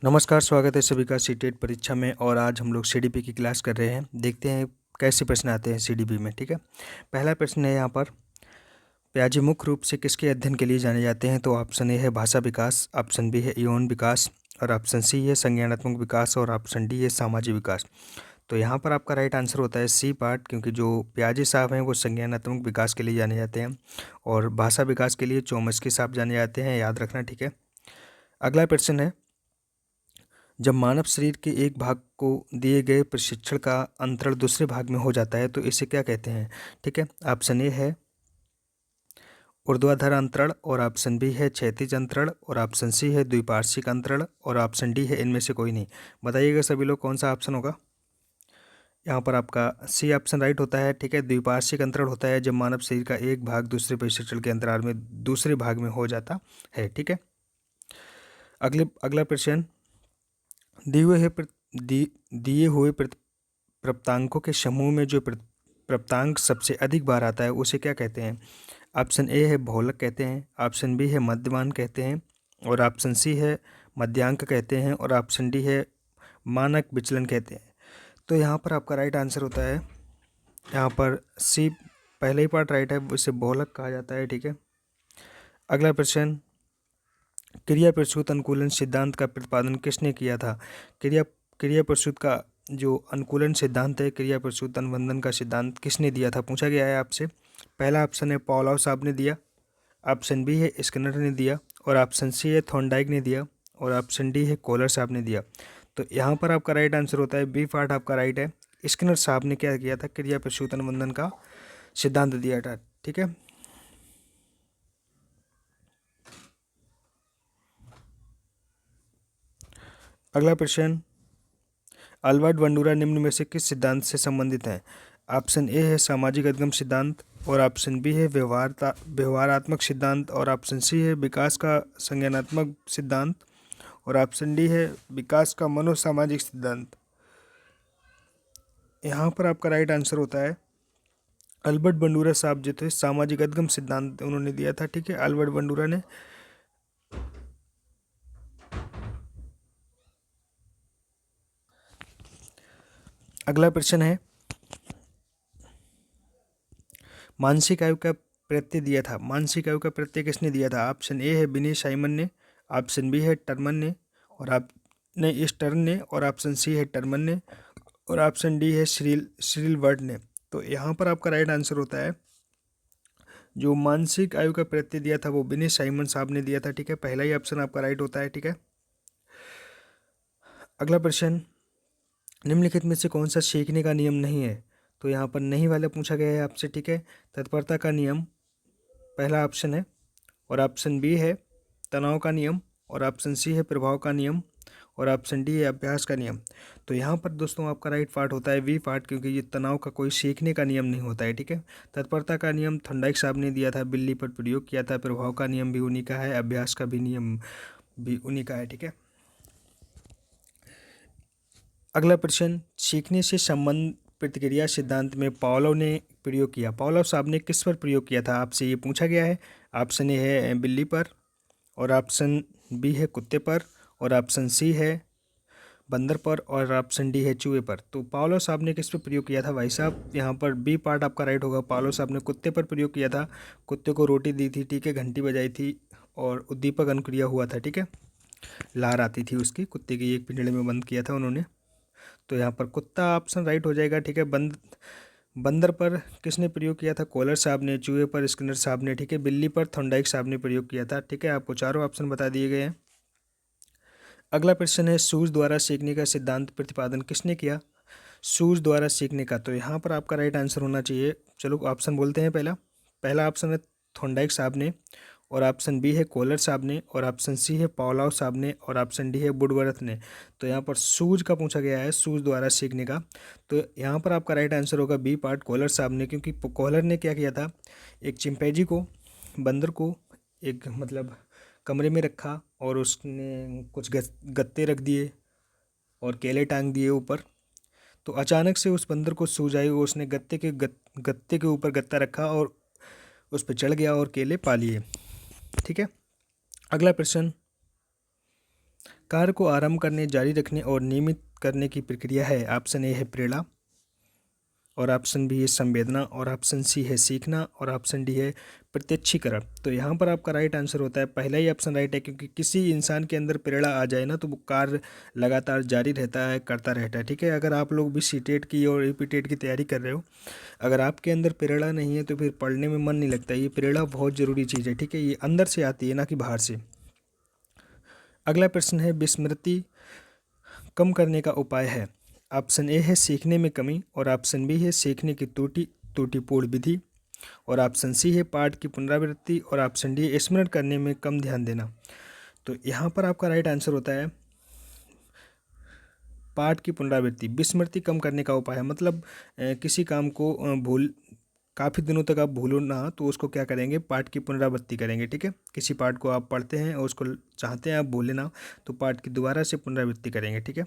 नमस्कार, स्वागत है सभी का सीटेट परीक्षा में। और आज हम लोग सीडीपी की क्लास कर रहे हैं। देखते हैं कैसे प्रश्न आते हैं सीडीपी में। ठीक है, पहला प्रश्न है यहाँ पर, प्याजी मुख्य रूप से किसके अध्ययन के लिए जाने जाते हैं? तो ऑप्शन ए है भाषा विकास, ऑप्शन बी है यौन विकास, और ऑप्शन सी है संज्ञानात्मक विकास, और ऑप्शन डी है सामाजिक विकास। तो यहाँ पर आपका राइट आंसर होता है सी पार्ट, क्योंकि जो प्याजी साहब हैं वो संज्ञानात्मक विकास के लिए जाने जाते हैं और भाषा विकास के लिए चोम्स्की साहब जाने जाते हैं, याद रखना। ठीक है, अगला प्रश्न है, जब मानव शरीर के एक भाग को दिए गए प्रशिक्षण का अंतरण दूसरे भाग में हो जाता है तो इसे क्या कहते हैं? ठीक है, ऑप्शन ए है ऊर्ध्वाधर अंतरण, और ऑप्शन बी है क्षैतिज अंतरण, और ऑप्शन सी है द्विपार्श्विक अंतरण, और ऑप्शन डी है इनमें से कोई नहीं। बताइएगा सभी लोग कौन सा ऑप्शन होगा। यहाँ पर आपका सी ऑप्शन राइट होता है। ठीक है, द्विपार्श्विक अंतरण होता है जब मानव शरीर का एक भाग दूसरे प्रशिक्षण के अंतराल में दूसरे भाग में हो जाता है। ठीक है, अगला प्रश्न, दिए हुए प्रप्तांकों के समूह में जो प्रप्तांक सबसे अधिक बार आता है उसे क्या कहते हैं? ऑप्शन ए है बहुलक कहते हैं, ऑप्शन बी है मध्यमान कहते हैं, और ऑप्शन सी है मध्यांक कहते हैं, और ऑप्शन डी है मानक विचलन कहते हैं। तो यहाँ पर आपका राइट आंसर होता है यहाँ पर सी, पहले ही पार्ट राइट है, उसे बहुलक कहा जाता है। ठीक है, अगला प्रश्न, क्रिया प्रसूत अनुकूलन सिद्धांत का प्रतिपादन किसने किया था? क्रिया प्रसूत का जो अनुकूलन सिद्धांत है, क्रिया प्रसूत अनुबंधन का सिद्धांत किसने दिया था, पूछा गया है आपसे। पहला ऑप्शन है पॉलाव साहब ने दिया, ऑप्शन बी है स्किनर ने दिया, और ऑप्शन सी है थॉर्नडाइक ने दिया, और ऑप्शन डी है कोलर साहब ने दिया। तो यहाँ पर आपका राइट आंसर होता है बी पार्ट आपका राइट है। स्किनर साहब ने क्या किया था, क्रिया प्रसूत अनुबंधन का सिद्धांत दिया था। ठीक है, अगला प्रश्न, अल्बर्ट बंडूरा निम्न में से किस सिद्धांत से संबंधित हैं? ऑप्शन ए है सामाजिक अधिगम सिद्धांत, और ऑप्शन बी है व्यवहारात्मक सिद्धांत, और ऑप्शन सी है विकास का संज्ञानात्मक सिद्धांत, और ऑप्शन डी है विकास का मनोसामाजिक सिद्धांत। यहाँ पर आपका राइट आंसर होता है अल्बर्ट बंडूरा साहब जो थे सामाजिक अधिगम सिद्धांत उन्होंने दिया था। ठीक है, अल्बर्ट बंडूरा ने। अगला प्रश्न है, मानसिक आयु का प्रत्यय दिया था, मानसिक आयु का प्रत्यय किसने दिया था? ऑप्शन ए है विनय साइमन ने, ऑप्शन बी है टर्मन ने, और आप नहीं स्टर्न ने, और ऑप्शन सी है टर्मन ने, और ऑप्शन डी है श्रील वर्ड ने। तो यहाँ पर आपका राइट आंसर होता है जो मानसिक आयु का प्रत्यय दिया था वो विनय साइमन साहब ने दिया था। ठीक है, पहला ही ऑप्शन आपका राइट होता है। ठीक है, अगला प्रश्न, निम्नलिखित में से कौन सा सीखने का नियम नहीं है? तो यहाँ पर नहीं वाला पूछा गया है आपसे। ठीक है, तत्परता का नियम पहला ऑप्शन है, और ऑप्शन बी है तनाव का नियम, और ऑप्शन सी है प्रभाव का नियम, और ऑप्शन डी है अभ्यास का नियम। तो यहाँ पर दोस्तों आपका राइट पार्ट होता है वी पार्ट, क्योंकि ये तनाव का कोई सीखने का नियम नहीं होता है। ठीक है, तत्परता का नियम थॉर्नडाइक साहब ने दिया था, बिल्ली पर प्रयोग किया था, प्रभाव का नियम भी उन्हीं का है, अभ्यास का भी नियम भी उन्हीं का है। ठीक है, अगला प्रश्न, सीखने से संबंध प्रतिक्रिया सिद्धांत में पावलोव ने प्रयोग किया, पावलोव साहब ने किस पर प्रयोग किया था आपसे ये पूछा गया है। ऑप्शन ए है बिल्ली पर, और ऑप्शन बी है कुत्ते पर, और ऑप्शन सी है बंदर पर, और ऑप्शन डी है चूहे पर। तो पावलोव साहब ने किस पर प्रयोग किया था भाई साहब? यहाँ पर बी पार्ट आपका राइट होगा। पावलोव साहब ने कुत्ते पर प्रयोग किया था, कुत्ते को रोटी दी थी, ठीक है, घंटी बजाई थी, और उद्दीपक अनुक्रिया हुआ था। ठीक है, लार आती थी उसकी, कुत्ते की एक पिंजड़े में बंद किया था उन्होंने। तो यहाँ पर कुत्ता ऑप्शन राइट हो जाएगा। ठीक है, बंदर पर किसने प्रयोग किया था? कोलर साहब ने। चूहे पर स्किनर साहब ने। ठीक है, बिल्ली पर थॉर्नडाइक साहब ने प्रयोग किया था। ठीक है, आपको चारों ऑप्शन बता दिए गए हैं। अगला प्रश्न है, सूझ द्वारा सीखने का सिद्धांत प्रतिपादन किसने किया? सूझ द्वारा सीखने का, तो यहाँ पर आपका राइट आंसर होना चाहिए, चलो ऑप्शन बोलते हैं। पहला ऑप्शन है थॉर्नडाइक साहब ने, और ऑप्शन बी है कोलर साहब ने, और ऑप्शन सी है पावलोव साहब ने, और ऑप्शन डी है वुडवर्थ ने। तो यहाँ पर सूझ का पूछा गया है, सूझ द्वारा सीखने का। तो यहाँ पर आपका राइट आंसर होगा बी पार्ट, कोलर साहब ने, क्योंकि कोलर ने क्या किया था, एक चिंपैंजी को, बंदर को एक मतलब कमरे में रखा, और उसने कुछ गत्ते रख दिए और केले टांग दिए ऊपर। तो अचानक से उस बंदर को सूझ आई, उसने गत्ते के ऊपर गत्ता रखा और उस पर चढ़ गया और केले पा लिए। ठीक है, अगला प्रश्न, कार्य को आरंभ करने, जारी रखने और नियमित करने की प्रक्रिया है। ऑप्शन ए है प्रेरणा, और ऑप्शन बी है संवेदना, और ऑप्शन सी है सीखना, और ऑप्शन डी है प्रत्यक्षीकरण। तो यहाँ पर आपका राइट आंसर होता है पहला ही ऑप्शन राइट है, क्योंकि किसी इंसान के अंदर प्रेरणा आ जाए ना तो वो कार्य लगातार जारी रहता है, करता रहता है। ठीक है, अगर आप लोग भी सीटेट की और ईपीटेट की तैयारी कर रहे हो, अगर आपके अंदर प्रेरणा नहीं है तो फिर पढ़ने में मन नहीं लगता। ये प्रेरणा बहुत ज़रूरी चीज़ है। ठीक है, ये अंदर से आती है ना कि बाहर से। अगला प्रश्न है विस्मृति कम करने का उपाय है। ऑप्शन ए है सीखने में कमी, और ऑप्शन बी है सीखने की त्रुटिपूर्ण विधि, और ऑप्शन सी है पाठ की पुनरावृत्ति, और ऑप्शन डी स्मरण करने में कम ध्यान देना। तो यहाँ पर आपका राइट आंसर होता है पाठ की पुनरावृत्ति। विस्मृति कम करने का उपाय है, मतलब किसी काम को भूल काफ़ी दिनों तक आप भूलो ना तो उसको क्या करेंगे, पाठ की पुनरावृत्ति करेंगे। ठीक है, किसी पाठ को आप पढ़ते हैं और उसको चाहते हैं आप भूले ना, तो पाठ की दोबारा से पुनरावृत्ति करेंगे। ठीक है,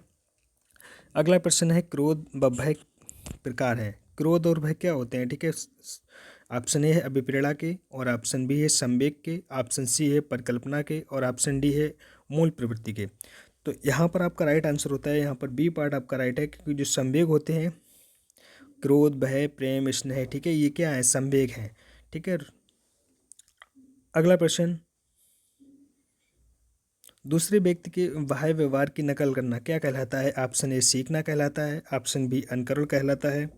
अगला प्रश्न है क्रोध व भय प्रकार है। क्रोध और भय क्या होते हैं? ठीक है, ऑप्शन ए है अभिप्रेरणा के, और ऑप्शन बी है संवेग के, ऑप्शन सी है परिकल्पना के, और ऑप्शन डी है मूल प्रवृत्ति के। तो यहाँ पर आपका राइट आंसर होता है, यहाँ पर बी पार्ट आपका राइट है, क्योंकि जो संवेग होते हैं क्रोध, भय, प्रेम, स्नेह, ठीक है, ये क्या है, संवेग है। ठीक है, अगला प्रश्न, दूसरे व्यक्ति के बाह्य व्यवहार की नकल करना क्या कहलाता है? ऑप्शन ए सीखना कहलाता है, ऑप्शन बी अनुकरण कहलाता है,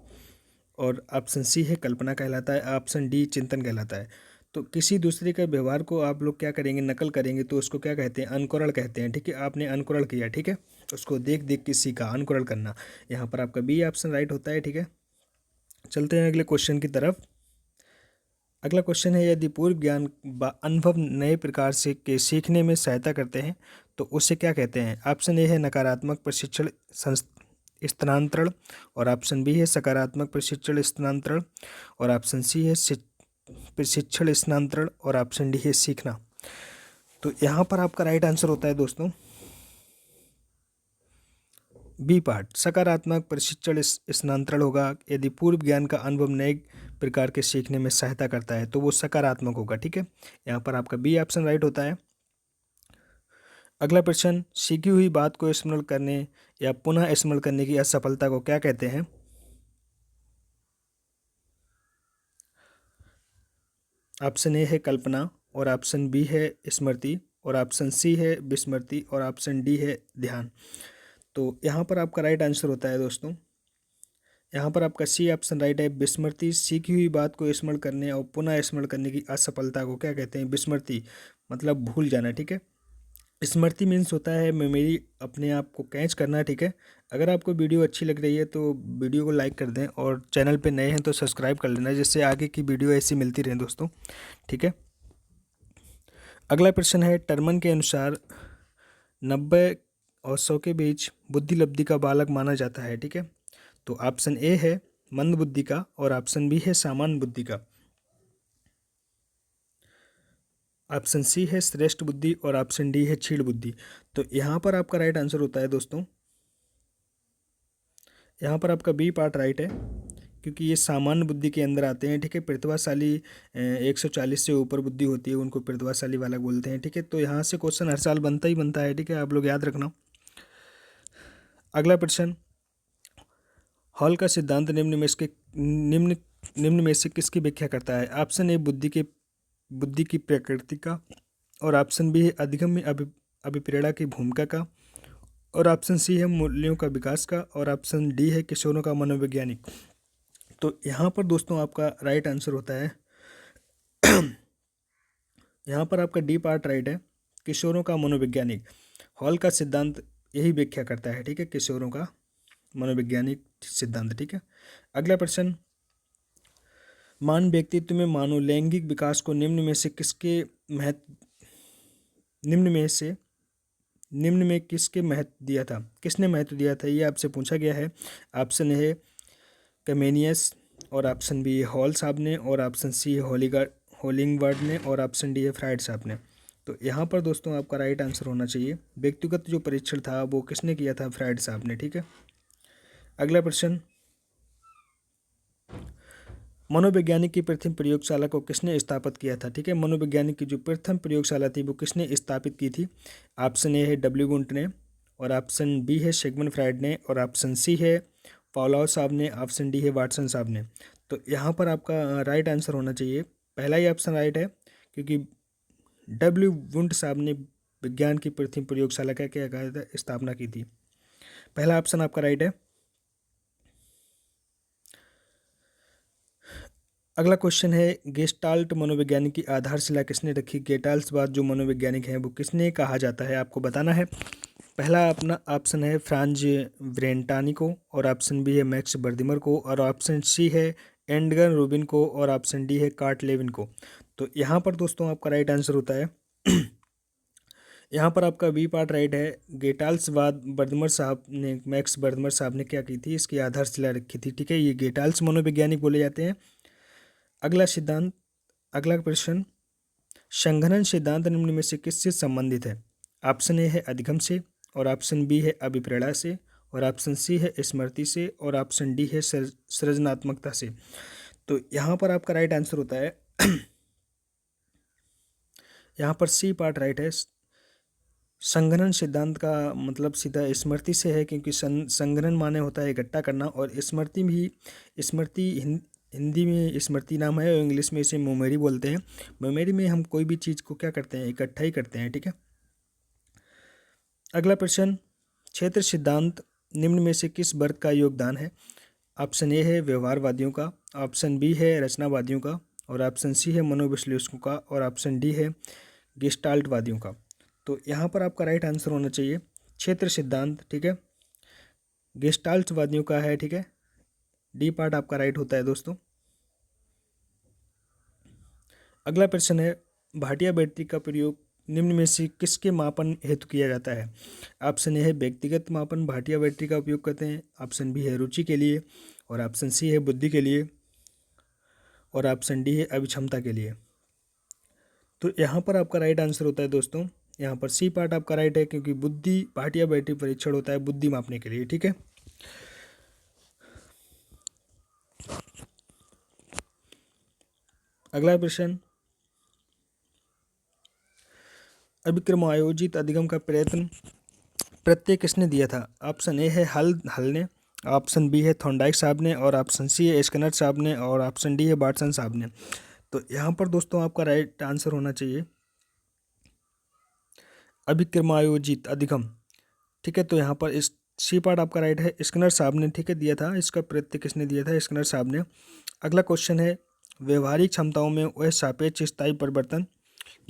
और ऑप्शन सी है कल्पना कहलाता है, ऑप्शन डी चिंतन कहलाता है। तो किसी दूसरे के व्यवहार को आप लोग क्या करेंगे, नकल करेंगे, तो उसको क्या कहते हैं, अनुकरण कहते हैं। ठीक है, आपने अनुकरण किया, ठीक है, उसको देख देख के सीखा, अनुकरण करना। यहाँ पर आपका बी ऑप्शन राइट होता है। ठीक है, चलते हैं अगले क्वेश्चन की तरफ। अगला क्वेश्चन है यदि पूर्व ज्ञान व अनुभव नए प्रकार से के सीखने में सहायता करते हैं तो उसे क्या कहते हैं? ऑप्शन ए है नकारात्मक प्रशिक्षण स्थानांतरण, और ऑप्शन बी है सकारात्मक प्रशिक्षण स्थानांतरण, और ऑप्शन सी है प्रशिक्षण स्थानांतरण, और ऑप्शन डी है सीखना। तो यहाँ पर आपका राइट आंसर होता है दोस्तों बी पार्ट, सकारात्मक प्रशिक्षण स्थानांतरण होगा। यदि पूर्व ज्ञान का अनुभव नए प्रकार के सीखने में सहायता करता है तो वो सकारात्मक होगा। ठीक है, यहाँ पर आपका बी ऑप्शन राइट होता है। अगला प्रश्न, सीखी हुई बात को स्मरण करने या पुनः स्मरण करने की असफलता को क्या कहते हैं? ऑप्शन ए है कल्पना, और ऑप्शन बी है स्मृति, और ऑप्शन सी है विस्मृति, और ऑप्शन डी है ध्यान। तो यहाँ पर आपका राइट आंसर होता है दोस्तों, यहाँ पर आपका सी ऑप्शन राइट है विस्मृति। सीखी हुई बात को स्मरण करने और पुनः स्मरण करने की असफलता को क्या कहते हैं? विस्मृति, मतलब भूल जाना। ठीक है, स्मृति मीन्स होता है मेमोरी, अपने आप को कैच करना। ठीक है, अगर आपको वीडियो अच्छी लग रही है तो वीडियो को लाइक कर दें, और चैनल पे नए हैं तो सब्सक्राइब कर लेना, जिससे आगे की वीडियो ऐसी मिलती रहे दोस्तों। ठीक है, अगला प्रश्न है टर्मन के अनुसार 90 और 100 के बीच बुद्धि लब्धि का बालक माना जाता है। ठीक है, तो ऑप्शन ए है मंद बुद्धि का, और ऑप्शन बी है सामान्य बुद्धि का, ऑप्शन सी है श्रेष्ठ बुद्धि, और ऑप्शन डी है क्षीण बुद्धि। तो यहाँ पर आपका राइट आंसर होता है दोस्तों, यहाँ पर आपका बी पार्ट राइट है, क्योंकि ये सामान्य बुद्धि के अंदर आते हैं। ठीक है, प्रतिभाशाली 140 से ऊपर बुद्धि होती है उनको प्रतिभाशाली वाला बोलते हैं। ठीक है, तो यहाँ से क्वेश्चन हर साल बनता ही बनता है। ठीक है, आप लोग याद रखना। अगला प्रश्न, हॉल का सिद्धांत निम्न में से किसकी व्याख्या करता है? ऑप्शन ए बुद्धि की प्रकृति का, और ऑप्शन बी है अधिगम्य अभिप्रेरणा की भूमिका का, और ऑप्शन सी है मूल्यों का विकास का, और ऑप्शन डी है किशोरों का मनोवैज्ञानिक। तो यहाँ पर दोस्तों आपका राइट आंसर होता है यहाँ पर आपका डी पार्ट राइट है, किशोरों का मनोवैज्ञानिक। हॉल का सिद्धांत यही व्याख्या करता है। ठीक है, किशोरों का मनोवैज्ञानिक सिद्धांत। ठीक है, अगला प्रश्न, मान व्यक्तित्व में मानव लैंगिक विकास को निम्न में किसके महत्व दिया था, किसने महत्व दिया था, ये आपसे पूछा गया है। ऑप्शन है कमेनियस, और ऑप्शन बी है हॉल साहब ने, और ऑप्शन सी है होलिंगवर्ड ने, और ऑप्शन डी है फ्राइड साहब ने। तो यहाँ पर दोस्तों आपका राइट आंसर होना चाहिए व्यक्तिगत जो परीक्षण था वो किसने किया था? फ्राइड साहब ने। ठीक है, अगला प्रश्न, मनोवैज्ञानिक की प्रथम प्रयोगशाला को किसने स्थापित किया था? ठीक है, मनोवैज्ञानिक की जो प्रथम प्रयोगशाला थी वो किसने स्थापित की थी? ऑप्शन ए है डब्ल्यू वुंट ने, और ऑप्शन बी है सिगमंड फ्राइड ने, और ऑप्शन सी है पावलोव साहब ने, ऑप्शन डी है वाटसन साहब ने। तो यहाँ पर आपका राइट आंसर होना चाहिए पहला ही ऑप्शन राइट है, क्योंकि डब्ल्यू वुंट साहब ने विज्ञान की प्रथम प्रयोगशाला का क्या कहा था, स्थापना की थी। पहला ऑप्शन आपका राइट है। अगला क्वेश्चन है, गेस्टाल्ट मनोवैज्ञानिक की आधारशिला किसने रखी? गेस्टाल्टवाद जो मनोवैज्ञानिक है वो किसने कहा जाता है, आपको बताना है। पहला अपना ऑप्शन है फ्रांज ब्रेंटानी को, और ऑप्शन बी है मैक्स बर्दिमर को, और ऑप्शन सी है एडगर रूबिन को, और ऑप्शन डी है कार्ट लेविन को। तो यहाँ पर दोस्तों आपका राइट आंसर होता है यहाँ पर आपका बी पार्ट राइट है। गेटाल्सवाद बर्दमर साहब ने, मैक्स बर्दमर साहब ने क्या की थी, इसकी आधारशिला रखी थी। ठीक है, ये गेटाल्स मनोवैज्ञानिक बोले जाते हैं। अगला सिद्धांत, अगला प्रश्न, संघनन सिद्धांत निम्न में से किससे संबंधित है? ऑप्शन ए है अधिगम से, और ऑप्शन बी है अभिप्रेरणा से, और ऑप्शन सी है स्मृति से, और ऑप्शन डी है सृजनात्मकता से। तो यहाँ पर आपका राइट आंसर होता है यहाँ पर सी पार्ट राइट है। संघनन सिद्धांत का मतलब सीधा स्मृति से है, क्योंकि संघनन माने होता है इकट्ठा करना, और स्मृति भी, स्मृति हिंदी में स्मृति नाम है और इंग्लिश में इसे मेमोरी बोलते हैं। मेमोरी में हम कोई भी चीज़ को क्या करते हैं, इकट्ठा ही करते हैं। ठीक है, अगला प्रश्न, क्षेत्र सिद्धांत निम्न में से किस वर्ग का योगदान है? ऑप्शन ए है व्यवहारवादियों का, ऑप्शन बी है रचनावादियों का, और ऑप्शन सी है मनोविश्लेषकों का, और ऑप्शन डी है गेस्टाल्टवादियों का। तो यहाँ पर आपका राइट आंसर होना चाहिए क्षेत्र सिद्धांत। ठीक है, गेस्टाल्टवादियों का है। ठीक है, डी पार्ट आपका राइट होता है दोस्तों। अगला प्रश्न है, भाटिया बैटरी का प्रयोग निम्न में से किसके मापन हेतु किया जाता है? ऑप्शन ए है व्यक्तिगत मापन, भाटिया बैटरी का उपयोग करते हैं, ऑप्शन बी है रुचि के लिए, और ऑप्शन सी है बुद्धि के लिए, और ऑप्शन डी है अभिक्षमता के लिए। तो यहाँ पर आपका राइट आंसर होता है दोस्तों, यहाँ पर सी पार्ट आपका राइट है, क्योंकि बुद्धि, भाटिया बैटरी परीक्षण होता है बुद्धि मापने के लिए। ठीक है, अगला प्रश्न, अभिक्रमायोजित अधिगम का प्रत्यय किसने दिया था? ऑप्शन ए है हल ने, ऑप्शन बी है थॉर्नडाइक साहब ने, और ऑप्शन सी है स्किनर साहब ने, और ऑप्शन डी है वाटसन साहब ने। तो यहाँ पर दोस्तों आपका राइट आंसर होना चाहिए अभिक्रमायोजित अधिगम। ठीक है, तो यहाँ पर इस सी पार्ट आपका राइट है, स्किनर साहब ने। ठीक है, दिया था। इसका प्रत्यय किसने दिया था? स्किनर साहब ने। अगला क्वेश्चन है, व्यवहारिक क्षमताओं में वह सापेक्ष स्थायी परिवर्तन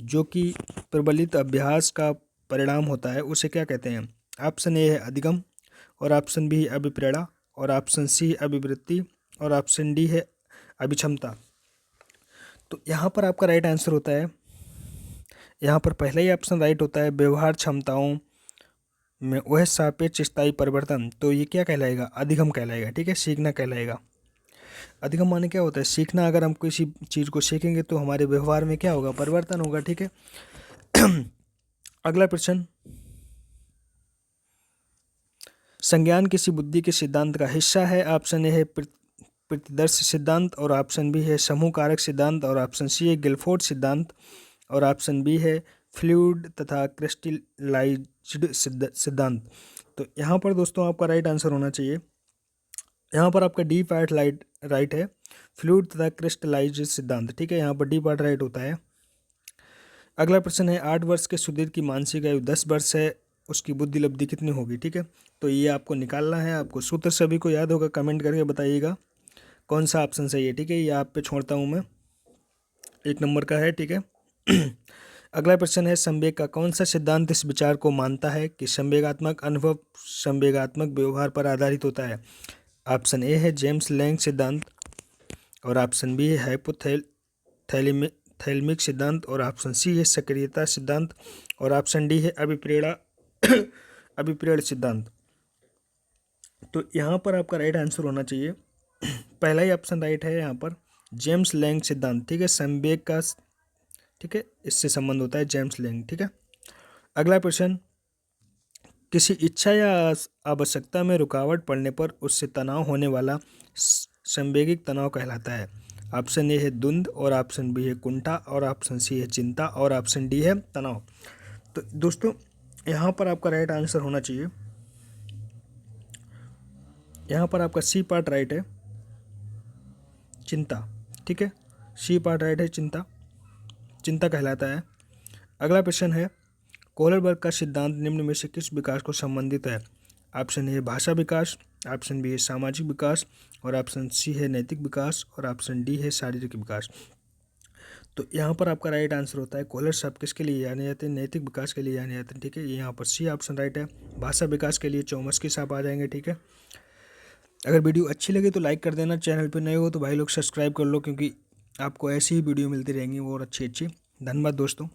जो कि प्रबलित अभ्यास का परिणाम होता है उसे क्या कहते हैं? ऑप्शन ए है अधिगम, और ऑप्शन बी है अभिप्रेरणा, और ऑप्शन सी अभिवृत्ति, और ऑप्शन डी है अभिक्षमता। तो यहाँ पर आपका राइट आंसर होता है, यहाँ पर पहला ही ऑप्शन राइट होता है, व्यवहार क्षमताओं में वह सापेक्ष स्थायी परिवर्तन। तो ये क्या कहलाएगा? अधिगम कहलाएगा। ठीक है, सीखना कहलाएगा। अधिगम माने क्या होता है? सीखना। अगर हम किसी चीज़ को सीखेंगे तो हमारे व्यवहार में क्या होगा? परिवर्तन होगा। ठीक है, अगला प्रश्न, संज्ञान किसी बुद्धि के सिद्धांत का हिस्सा है? ऑप्शन ए है प्रतिदर्श सिद्धांत, और ऑप्शन बी है समूह कारक सिद्धांत, और ऑप्शन सी है गिलफोर्ड सिद्धांत, और ऑप्शन बी है फ्लूइड तथा क्रिस्टलाइज्ड सिद्धांत। तो यहाँ पर दोस्तों आपका राइट आंसर होना चाहिए, यहाँ पर आपका डी पार्ट राइट है, फ्लूइड तथा क्रिस्टलाइज्ड सिद्धांत। ठीक है, यहाँ पर डी पार्ट राइट होता है। अगला प्रश्न है, 8 वर्ष के सुधीर की मानसिक आयु 10 वर्ष है, उसकी बुद्धि लब्धि कितनी होगी? ठीक है, तो ये आपको निकालना है। आपको सूत्र सभी को याद होगा, कमेंट करके बताइएगा कौन सा ऑप्शन सही है। ठीक है, ये आप पे छोड़ता हूँ मैं, 1 नंबर का है। ठीक है, अगला प्रश्न है, संवेग का कौन सा सिद्धांत इस विचार को मानता है कि संवेगात्मक अनुभव संवेगात्मक व्यवहार पर आधारित होता है? ऑप्शन ए है जेम्स लैंग सिद्धांत, और ऑप्शन बी है हाइपोथैलेमिक सिद्धांत, और ऑप्शन सी है सक्रियता सिद्धांत, और ऑप्शन डी है अभिप्रेरणा अभिप्रेरण सिद्धांत। तो यहाँ पर आपका राइट आंसर होना चाहिए, पहला ही ऑप्शन राइट है यहाँ पर, जेम्स लैंग सिद्धांत। ठीक है, संवेग का, ठीक है, इससे संबंध होता है जेम्स लैंग। ठीक है, अगला प्रश्न, किसी इच्छा या आवश्यकता में रुकावट पड़ने पर उससे तनाव होने वाला संवेगिक तनाव कहलाता है? ऑप्शन ए है द्वंद, और ऑप्शन बी है कुंठा, और ऑप्शन सी है चिंता, और ऑप्शन डी है तनाव। तो दोस्तों यहाँ पर आपका राइट आंसर होना चाहिए, यहाँ पर आपका सी पार्ट राइट है, चिंता। ठीक है, सी पार्ट राइट है, चिंता, चिंता कहलाता है। अगला प्रश्न है, कोहलरबर्ग का सिद्धांत निम्न में से किस विकास को संबंधित है? ऑप्शन ए है भाषा विकास, ऑप्शन बी है सामाजिक विकास, और ऑप्शन सी है नैतिक विकास, और ऑप्शन डी है शारीरिक विकास। तो यहाँ पर आपका राइट आंसर होता है, कोहलर साहब किसके लिए जाने जाते हैं? नैतिक विकास के लिए जाने जाते हैं। ठीक है, यहाँ पर सी ऑप्शन राइट है। भाषा विकास के लिए चौमस्की साहब आ जाएंगे। ठीक है, अगर वीडियो अच्छी लगे तो लाइक कर देना, चैनल पर नए हो तो भाई लोग सब्सक्राइब कर लो, क्योंकि आपको ऐसी ही वीडियो मिलती रहेंगी और अच्छी अच्छी। धन्यवाद दोस्तों।